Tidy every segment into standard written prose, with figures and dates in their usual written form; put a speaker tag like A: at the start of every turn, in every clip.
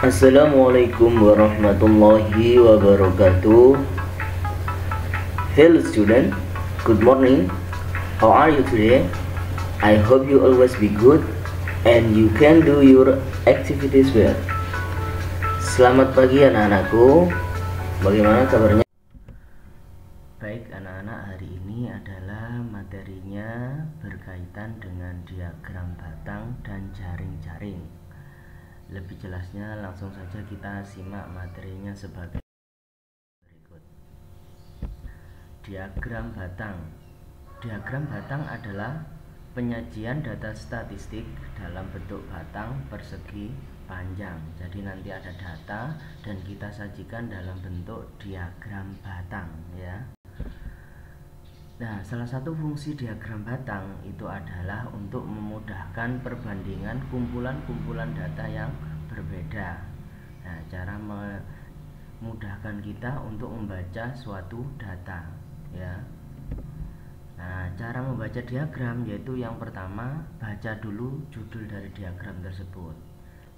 A: Assalamualaikum warahmatullahi wabarakatuh. Hello student, good morning. How are you today? I hope you always be good and you can do your activities well. Selamat pagi anak-anakku. Bagaimana kabarnya? Baik anak-anak, hari ini adalah materinya berkaitan dengan diagram batang dan jaring-jaring. Lebih jelasnya langsung saja kita simak materinya sebagai berikut. Diagram batang. Diagram batang adalah penyajian data statistik dalam bentuk batang persegi panjang. Jadi nanti ada data dan kita sajikan dalam bentuk diagram batang ya. Nah, salah satu fungsi diagram batang itu adalah untuk memudahkan perbandingan kumpulan-kumpulan data yang berbeda. Nah, cara memudahkan kita untuk membaca suatu data ya. Nah, cara membaca diagram yaitu yang pertama, baca dulu judul dari diagram tersebut.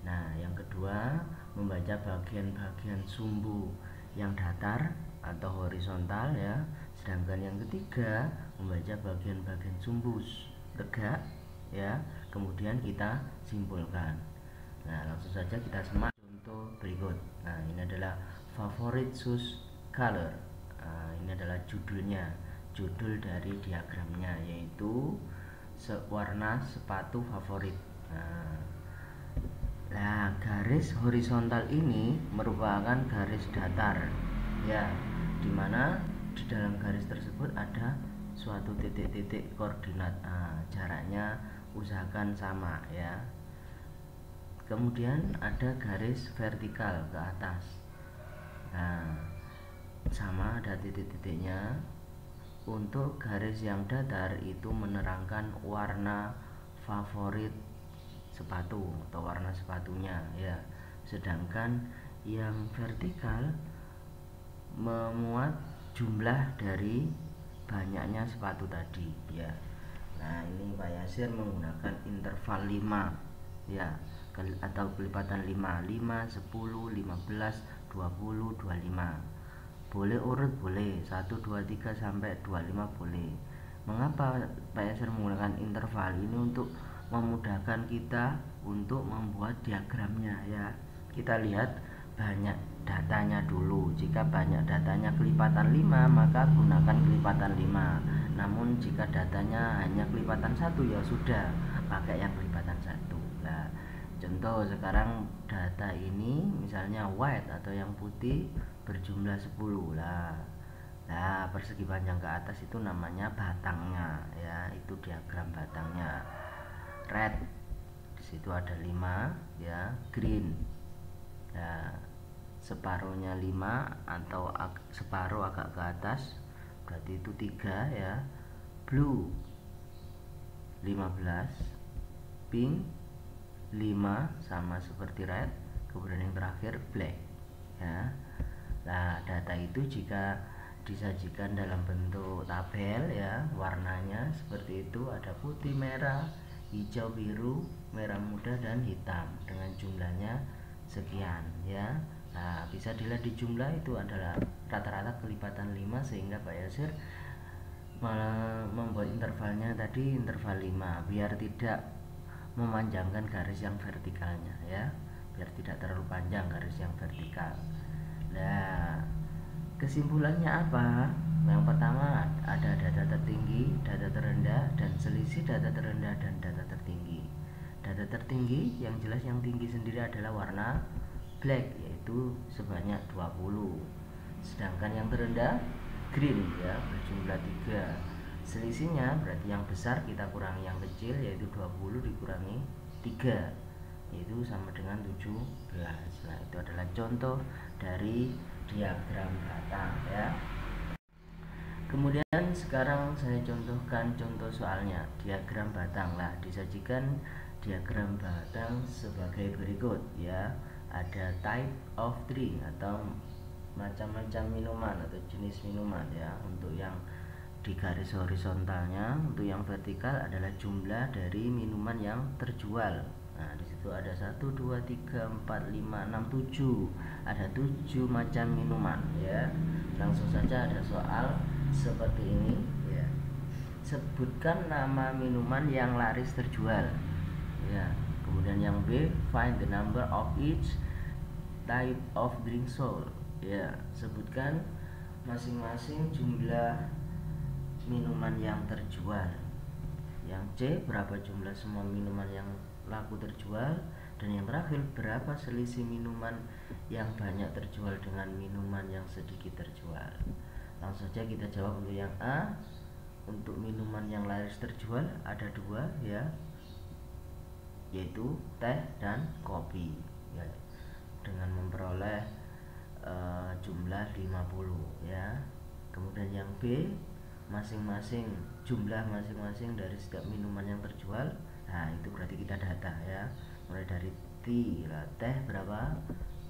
A: Nah, yang kedua, membaca bagian-bagian sumbu yang datar atau horizontal ya. Sedangkan yang ketiga, membaca bagian-bagian sumbu tegak ya. Kemudian kita simpulkan. Nah, langsung saja kita simak contoh berikut. Nah, ini adalah favorite shoes color. Nah, ini adalah judulnya. Judul dari diagramnya yaitu warna sepatu favorit. Nah, garis horizontal ini merupakan garis datar ya, dimana di dalam garis tersebut ada suatu titik-titik koordinat. Jaraknya usahakan sama ya. Kemudian ada garis vertikal ke atas. Nah, sama ada titik-titiknya. Untuk garis yang datar itu menerangkan warna favorit sepatu atau warna sepatunya ya. Sedangkan yang vertikal memuat jumlah dari banyaknya sepatu tadi ya. Nah, ini Pak Yasir menggunakan interval 5 ya, atau kelipatan 5, 10, 15, 20, 25. Boleh urut, boleh 1, 2, 3 sampai 25 boleh. Mengapa Pak Yasir menggunakan interval ini? Untuk memudahkan kita untuk membuat diagramnya ya. Kita lihat banyak datanya dulu. Jika banyak datanya kelipatan 5, maka gunakan kelipatan 5. Namun jika datanya hanya kelipatan 1, ya sudah pakai yang kelipatan 1. Nah, contoh sekarang data ini misalnya white atau yang putih berjumlah 10 lah. Nah, persegi panjang ke atas itu namanya batangnya ya, itu diagram batangnya. Red di situ ada 5 ya, green ya, separuhnya 5 atau separuh agak ke atas berarti itu 3 ya. Blue 15, pink 5 sama seperti red, kemudian yang terakhir black ya. Nah, data itu jika disajikan dalam bentuk tabel ya, warnanya seperti itu, ada putih, merah, hijau, biru, merah muda dan hitam dengan jumlahnya sekian ya. Nah, bisa dilihat di jumlah itu adalah rata-rata kelipatan 5, sehingga Pak Yasir membuat intervalnya tadi interval 5 biar tidak memanjangkan garis yang vertikalnya ya, biar tidak terlalu panjang garis yang vertikal. Nah, kesimpulannya apa? Yang pertama ada data tertinggi, data terendah, dan selisih data terendah dan data tertinggi. Data tertinggi yang jelas yang tinggi sendiri adalah warna black, yaitu sebanyak 20. Sedangkan yang terendah green ya, berjumlah 3. Selisihnya berarti yang besar kita kurangi yang kecil, yaitu 20 dikurangi 3, yaitu sama dengan 17. Nah, itu adalah contoh dari diagram batang ya. Kemudian sekarang saya contohkan contoh soalnya. Diagram batang lah, disajikan diagram batang sebagai berikut ya. Ada type of drink atau macam-macam minuman atau jenis minuman ya. Untuk yang di garis horizontalnya, untuk yang vertikal adalah jumlah dari minuman yang terjual. Nah, di situ ada 1 2 3 4 5 6 7, ada 7 macam minuman ya. Langsung saja ada soal seperti ini ya. Sebutkan nama minuman yang laris terjual ya. Kemudian yang B, find the number of each type of drink sold ya. Sebutkan masing-masing jumlah minuman yang terjual. Yang C, berapa jumlah semua minuman yang laku terjual. Dan yang terakhir, berapa selisih minuman yang banyak terjual dengan minuman yang sedikit terjual. Langsung saja kita jawab untuk yang A. Untuk minuman yang laris terjual ada 2 ya, yaitu teh dan kopi ya, dengan memperoleh jumlah 50 ya. Kemudian yang B, masing-masing jumlah masing-masing dari setiap minuman yang terjual. Nah itu berarti kita data ya, mulai dari T lah, teh berapa,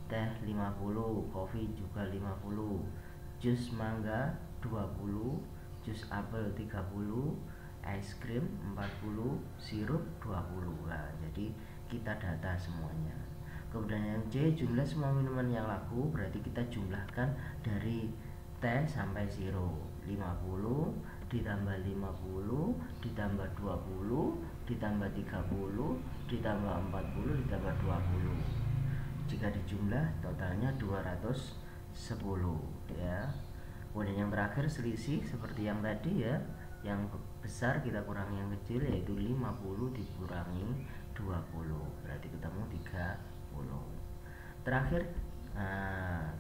A: teh 50, kopi juga 50, jus mangga 20, jus apel 30, es krim 40, sirup 20. Nah jadi kita data semuanya. Kemudian yang C, jumlah semua minuman yang laku, berarti kita jumlahkan dari teh sampai sirup. 50 ditambah 50 ditambah 20 ditambah 30 ditambah 40 ditambah 20. Jika dijumlah totalnya 210 ya. Kemudian yang terakhir selisih seperti yang tadi ya. Yang besar kita kurangi yang kecil, yaitu 50 dikurangi 20, berarti ketemu 30. Terakhir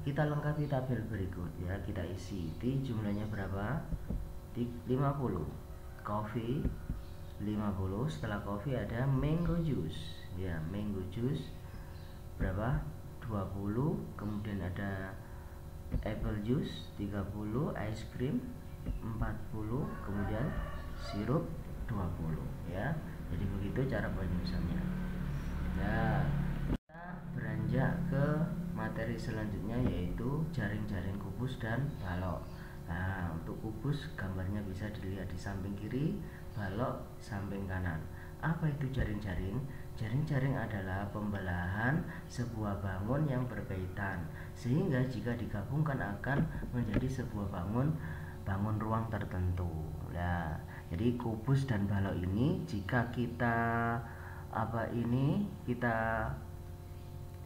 A: kita lengkapi tabel berikut ya. Kita isi T jumlahnya berapa, 50, coffee 50, setelah coffee ada mango juice ya, mango juice berapa, 20, kemudian ada apple juice 30, es krim 40, kemudian sirup 20 ya. Jadi begitu cara penyusunannya ya. Kita beranjak ke materi selanjutnya, yaitu jaring-jaring kubus dan balok. Nah untuk kubus gambarnya bisa dilihat di samping kiri, balok samping kanan. Apa itu jaring-jaring? Jaring-jaring adalah pembelahan sebuah bangun yang berkaitan, sehingga jika digabungkan akan menjadi sebuah bangun ruang tertentu. Nah, jadi kubus dan balok ini jika kita kita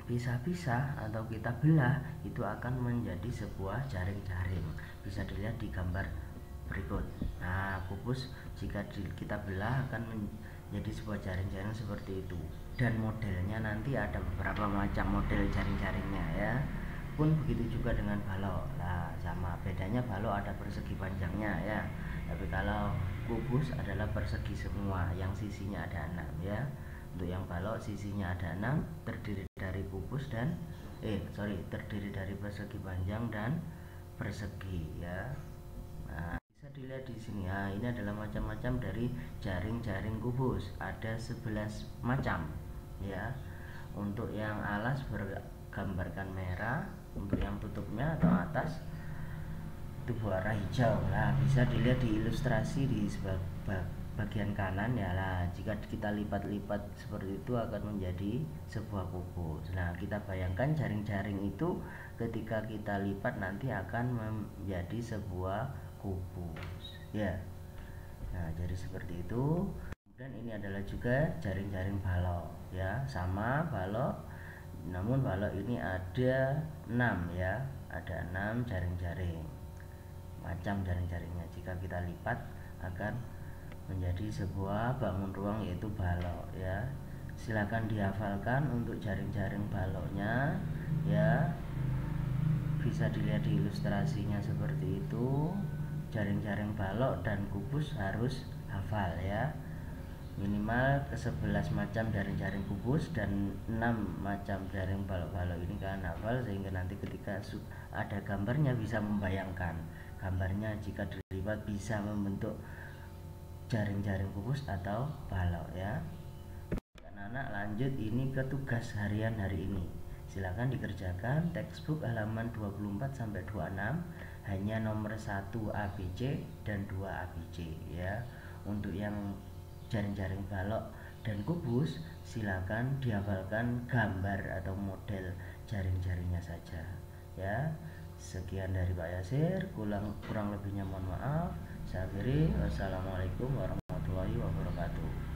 A: pisah-pisah atau kita belah, itu akan menjadi sebuah jaring-jaring. Bisa dilihat di gambar berikut. Nah, kubus jika kita belah akan menjadi sebuah jaring-jaring seperti itu. Dan modelnya nanti ada beberapa macam model jaring-jaringnya ya. Pun begitu juga dengan balok. Nah, sama, bedanya balok ada persegi panjangnya ya. Tapi kalau kubus adalah persegi semua, yang sisinya ada 6 ya. Untuk yang balok sisinya ada 6, terdiri dari kubus dan terdiri dari persegi panjang dan persegi ya. Nah, bisa dilihat di sini ya, ini adalah macam-macam dari jaring-jaring kubus. Ada 11 macam ya. Untuk yang alas bergambarkan merah, untuk yang tutupnya atau atas itu berwarna hijau. Nah, bisa dilihat di ilustrasi di bagian kanan ya lah. Jika kita lipat-lipat seperti itu akan menjadi sebuah kubus. Nah, kita bayangkan jaring-jaring itu ketika kita lipat nanti akan menjadi sebuah kubus ya. Nah, jadi seperti itu. Kemudian ini adalah juga jaring-jaring balok ya, sama balok, namun balok ini ada 6 ya, ada 6 jaring-jaring macam jaring-jaringnya. Jika kita lipat akan menjadi sebuah bangun ruang, yaitu balok ya. Silakan dihafalkan untuk jaring-jaring baloknya ya. Bisa dilihat di ilustrasinya seperti itu. Jaring-jaring balok dan kubus harus hafal ya. Minimal ke 11 macam jaring-jaring kubus dan 6 macam jaring balok-balok ini kalian hafal, sehingga nanti ketika ada gambarnya bisa membayangkan gambarnya. Jika dilipat bisa membentuk jaring-jaring kubus atau balok ya. Anak-anak lanjut ini ke tugas harian hari ini. Silakan dikerjakan textbook halaman 24 sampai 26, hanya nomor 1 ABC dan 2 ABC ya. Untuk yang jaring-jaring balok Dan kubus silakan dihafalkan gambar atau model jaring-jaringnya saja ya. Sekian dari Pak Yasir, kurang lebihnya mohon maaf. Saya akhiri, wassalamualaikum warahmatullahi wabarakatuh.